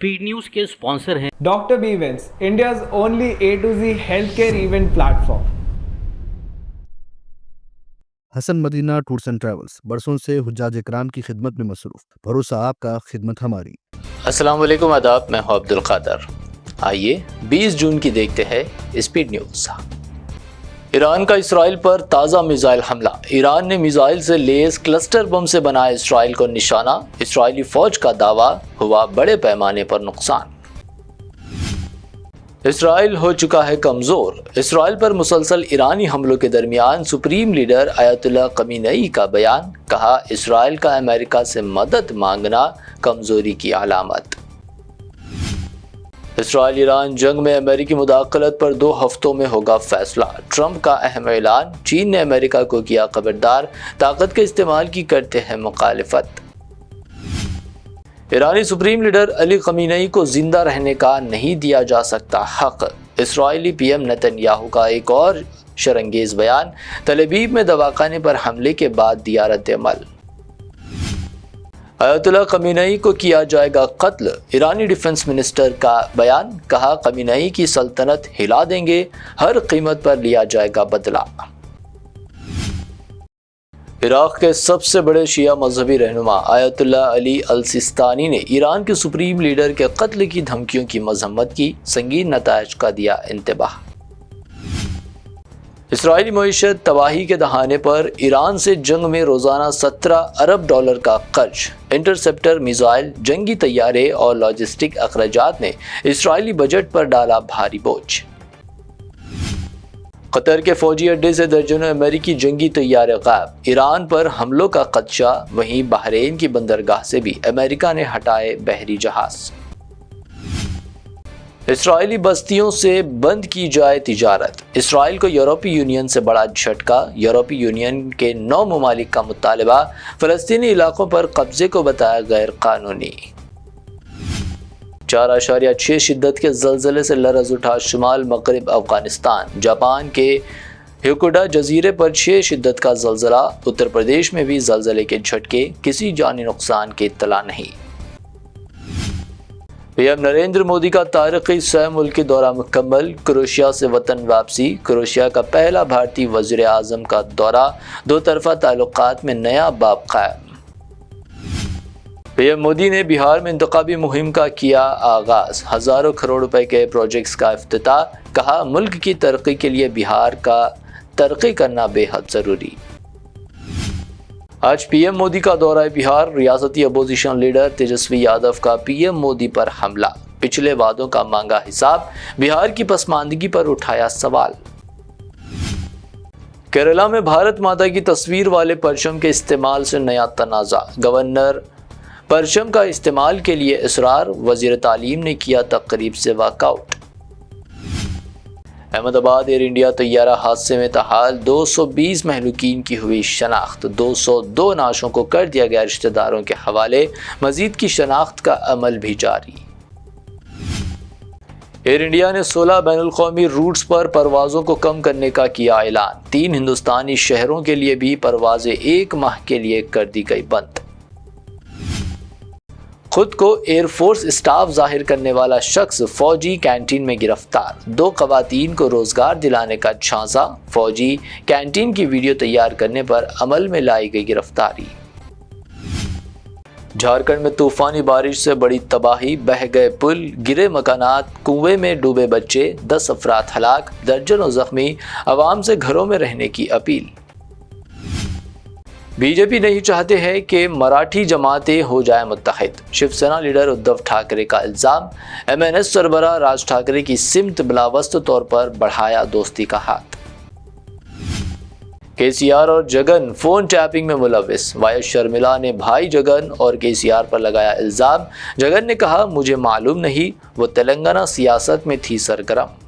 Speed news के sponsor हैं Dr. B Events, India's only A to Z healthcare event platform. Hasan Madina tours and travels बरसों से हुज्जाज इकराम की खिदमत में मसरूफ, भरोसा आपका, खिदमत हमारी। अस्सलाम वालेकुम, आदाब। मैं हूं अब्दुल कादर। आइए 20 जून की देखते हैं स्पीड न्यूज़। ईरान का इसराइल पर ताज़ा मिसाइल हमला। ईरान ने मिसाइल से लेस क्लस्टर बम से बनाए इसराइल को निशाना। इसराइली फौज का दावा, हुआ बड़े पैमाने पर नुकसान। इसराइल हो चुका है कमज़ोर। इसराइल पर मुसलसल ईरानी हमलों के दरमियान सुप्रीम लीडर आयतुल्लाह खमीनेई का बयान। कहा, इसराइल का अमेरिका से मदद मांगना कमज़ोरी की अलामत। इसराइल ईरान जंग में अमेरिकी मुदाखलत पर 2 हफ्तों में होगा फैसला। ट्रंप का अहम ऐलान। चीन ने अमेरिका को किया खबरदार, ताकत के इस्तेमाल की करते हैं मुखालिफत। ईरानी सुप्रीम लीडर अली खमीनेई को जिंदा रहने का नहीं दिया जा सकता हक। इसराइली पीएम नेतन्याहू का एक और शरंगेज बयान। तल-अवीव में दवाखाने पर हमले के बाद दिया रद्द-ए-अमल। आयतुल्लाह खमीनेई को किया जाएगा कत्ल। ईरानी डिफेंस मिनिस्टर का बयान। कहा, खमीनेई की सल्तनत हिला देंगे, हर कीमत पर लिया जाएगा बदला। इराक के सबसे बड़े शिया मजहबी रहनुमा आयतुल्लाह अली अल-सिस्तानी ने ईरान के सुप्रीम लीडर के कत्ल की धमकियों की मजम्मत की। संगीन नताइज का दिया इंतबाह। इसराइली मईशत तबाही के दहाने पर ईरान से जंग में रोजाना $17 अरब का कर्ज। इंटरसेप्टर मिसाइल, जंगी तैयारे और लॉजिस्टिक अखराजात ने इसराइली बजट पर डाला भारी बोझ। कतर के फौजी अड्डे से दर्जनों अमेरिकी जंगी तैयारे गायब। ईरान पर हमलों का खदशा। वहीं बहरीन की बंदरगाह से भी अमेरिका ने हटाए बहरी जहाज। इसराइली बस्तियों से बंद की जाए तिजारत। इसराइल को यूरोपीय यूनियन से बड़ा झटका। यूरोपीय यूनियन के 9 ममालिक का मुतालबा। फलस्तीनी इलाकों पर कब्जे को बताया गैर कानूनी। 4.6 शिद्दत के ज़लज़ले से लरज़ उठा शुमाल मगरिब अफगानिस्तान। जापान के होकुडा जजीरे पर 6 शिद्दत का ज़लज़ला। उत्तर प्रदेश में भी ज़लज़ले के झटके। किसी जानी नुकसान की इत्तला नहीं। पीएम नरेंद्र मोदी का तारीखी 6 मुल्की दौरा मुकम्मल। क्रोएशिया से वतन वापसी। क्रोएशिया का पहला भारतीय वज़ीर आज़म का दौरा। 2 तरफ़ा ताल्लुकात में नया बाब कायम। पीएम मोदी ने बिहार में इंतखाबी मुहिम का किया आगाज़। हज़ारों करोड़ रुपए के प्रोजेक्ट्स का इफ्तिताह। कहा, मुल्क की तरक्की के लिए बिहार का तरक्की करना बेहद ज़रूरी। आज पीएम मोदी का दौरा बिहार। रियासती अपोजिशन लीडर तेजस्वी यादव का पीएम मोदी पर हमला। पिछले वादों का मांगा हिसाब। बिहार की पसमानदगी पर उठाया सवाल। केरला में भारत माता की तस्वीर वाले परचम के इस्तेमाल से नया तनाज़ा। गवर्नर परचम का इस्तेमाल के लिए इसरार। वजीर तालीम ने किया तकरीब से वॉकआउट। अहमदाबाद एयर इंडिया तैयारा हादसे में तहाल 220 महलूकीन की हुई शनाख्त। 202 नाशों को कर दिया गया रिश्तेदारों के हवाले। मजीद की शनाख्त का अमल भी जारी। एयर इंडिया ने 16 बैनुल-अक़वामी रूट्स पर परवाज़ों को कम करने का किया ऐलान। 3 हिंदुस्तानी शहरों के लिए भी परवाज़ें 1 माह के लिए कर दी गई बंद। खुद को एयरफोर्स स्टाफ जाहिर करने वाला शख्स फौजी कैंटीन में गिरफ्तार। 2 खवातीन को रोजगार दिलाने का झांसा। फौजी कैंटीन की वीडियो तैयार करने पर अमल में लाई गई गिरफ्तारी। झारखंड में तूफानी बारिश से बड़ी तबाही। बह गए पुल, गिरे मकानात, कुएं में डूबे बच्चे, 10 अफराद हलाक, दर्जनों जख्मी। अवाम से घरों में रहने की अपील। बीजेपी नहीं चाहते हैं कि मराठी जमातें हो जाए मुत्तहिद। शिवसेना लीडर उद्धव ठाकरे का इल्जाम। एमएनएस सरबराह राज ठाकरे की सिमत बिलावस्त तौर पर बढ़ाया दोस्ती का हाथ। केसीआर और जगन फोन टैपिंग में मुलविस। वायस शर्मिला ने भाई जगन और केसीआर पर लगाया इल्जाम। जगन ने कहा, मुझे मालूम नहीं, वो तेलंगाना सियासत में थी सरगर्म।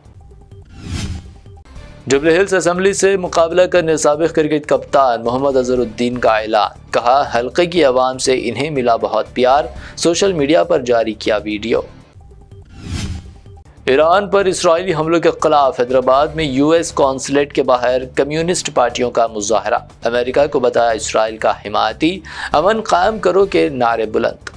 जुबली हिल्स असेंबली से मुकाबला करने साबिक क्रिकेट कप्तान मोहम्मद अजहरुद्दीन का ऐलान। कहा, हल्के की आवाम से इन्हें मिला बहुत प्यार। सोशल मीडिया पर जारी किया वीडियो। ईरान पर इसराइली हमलों के खिलाफ हैदराबाद में यूएस कॉन्सुलेट के बाहर कम्युनिस्ट पार्टियों का मुजाहरा। अमेरिका को बताया इसराइल का हिमायती। अमन कायम करो के नारे बुलंद।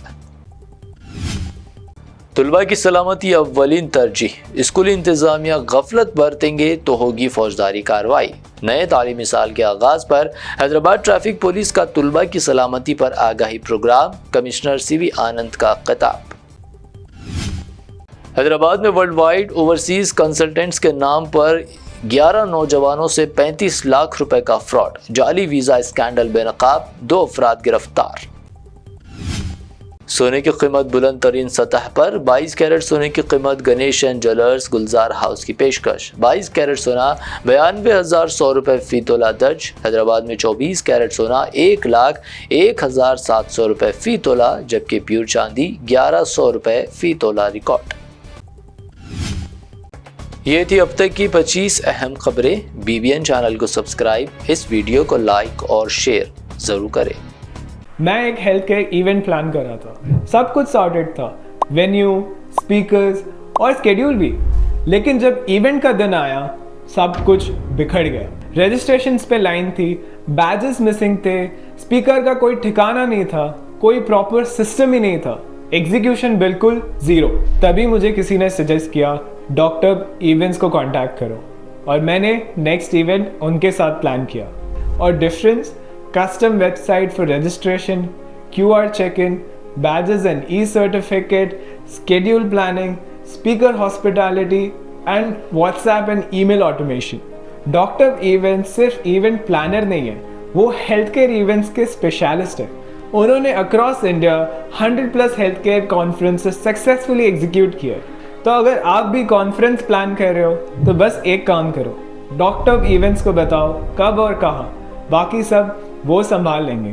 طلباء کی سلامتی اولین ترجیح، اسکولی انتظامیہ غفلت برتیں گے تو ہوگی فوجداری کارروائی۔ نئے تعلیمی سال کے آغاز پر حیدرآباد ٹریفک پولیس کا طلباء کی سلامتی پر آگاہی پروگرام، کمشنر سی وی آنند کا خطاب۔ حیدرآباد میں ورلڈ وائڈ اوورسیز کنسلٹنٹس کے نام پر 11 نوجوانوں سے 35 لاکھ روپے کا فراڈ، جعلی ویزا اسکینڈل بے نقاب، 2 افراد گرفتار۔ سونے کی قیمت بلند ترین سطح پر، 22 کیرٹ سونے کی قیمت Ganesh and jewellers Gulzar house کی پیشکش، 22 کیرٹ سونا 92,100 روپے فی تولہ درج۔ حیدرآباد میں 24 کیرٹ سونا 1,01,700 روپے فی تولہ، جبکہ پیور چاندی 1,100 روپے فی تولہ ریکارڈ۔ یہ تھی اب تک کی 25 اہم خبریں۔ BBN چینل کو سبسکرائب، اس ویڈیو کو لائک اور شیئر ضرور کریں۔ میں ایک ہیلتھ کیئر ایونٹ پلان کر رہا تھا، سب کچھ سارٹڈ تھا، وینیو، اسپیکرز اور اسکیڈیول بھی، لیکن جب ایونٹ کا دن آیا سب کچھ بکھر گیا۔ رجسٹریشنز پہ لائن تھی، بیجز مسنگ تھے، اسپیکر کا کوئی ٹھکانہ نہیں تھا، کوئی پراپر سسٹم ہی نہیں تھا، ایگزیکیوشن بالکل زیرو۔ تبھی مجھے کسی نے سجیسٹ کیا ڈاکٹر ایونٹس کو کانٹیکٹ کرو، اور میں نے نیکسٹ ایونٹ ان کے ساتھ پلان کیا۔ اور difference, custom website for registration, QR check-in, badges and e-certificate, schedule planning, speaker hospitality and WhatsApp and email automation. Doctor Events صرف ایونٹ پلانر نہیں ہے، وہ ہیلتھ کیئر ایونٹس کے اسپیشلسٹ ہیں۔ انہوں نے across India 100+ health care conferences successfully execute کیے۔ تو اگر آپ بھی کانفرنس پلان کر رہے ہو تو بس ایک کام کرو، ڈاکٹر ایونٹس کو بتاؤ کب اور کہاں، باقی سب وہ سنبھال لیں گے۔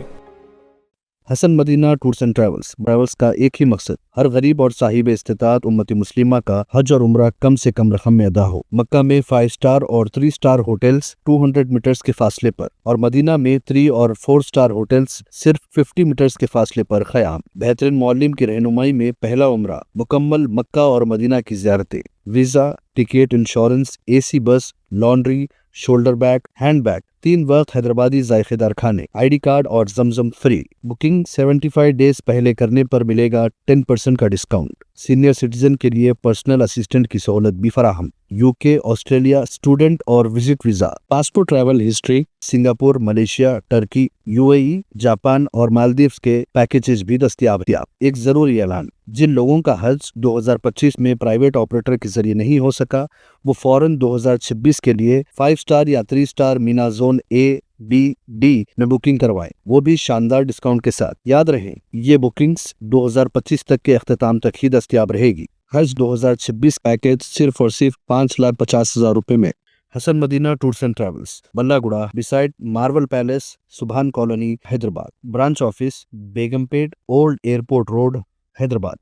حسن مدینہ ٹورس اینڈ ٹریولز کا ایک ہی مقصد، ہر غریب اور صاحب استطاعت امت مسلمہ کا حج اور عمرہ کم سے کم رقم میں ادا ہو۔ مکہ میں 5 اسٹار اور 3 اسٹار ہوٹلز 200 میٹرز کے فاصلے پر، اور مدینہ میں 3 اور 4 اسٹار ہوٹلز صرف 50 میٹرز کے فاصلے پر قیام۔ بہترین معلم کی رہنمائی میں پہلا عمرہ، مکمل مکہ اور مدینہ کی زیارتیں، visa, ticket, insurance, AC bus, laundry, shoulder bag, hand bag, 3 وقت حیدرآبادی ذائقے دار کھانے، ID کارڈ اور زمزم فری۔ بکنگ 75 ڈیز پہلے کرنے پر ملے گا 10% کا ڈسکاؤنٹ۔ سینئر سٹیزن کے لیے پرسنل اسسٹنٹ کی سہولت بھی فراہم۔ UK، آسٹریلیا اسٹوڈنٹ اور visit visa, passport, travel history, Singapore, Malaysia, Turkey, UAE، Japan اور مالدیوز کے پیکیجز بھی دستیاب۔ ایک ضروری اعلان، جن لوگوں کا حج 2025 میں پرائیویٹ آپریٹر کے ذریعے نہیں ہو سکا، وہ فوراً 2026 کے لیے 5 اسٹار یا 3 star Mina zone A، B، D میں بکنگ کروائیں، وہ بھی شاندار ڈسکاؤنٹ کے ساتھ۔ یاد رہیں یہ بکنگز 2025 تک کے اختتام تک ہی دستیاب رہے گی۔ حج 2026 پیکیج صرف اور صرف 5,50,000 روپے میں۔ حسن مدینہ ٹورس اینڈ ٹریولز، بلہ گڑا، بسائڈ مارول پیلیس، سبحان کالونی، حیدرآباد۔ برانچ آفس بیگم پیٹ، اولڈ ایئرپورٹ روڈ، حیدرآباد۔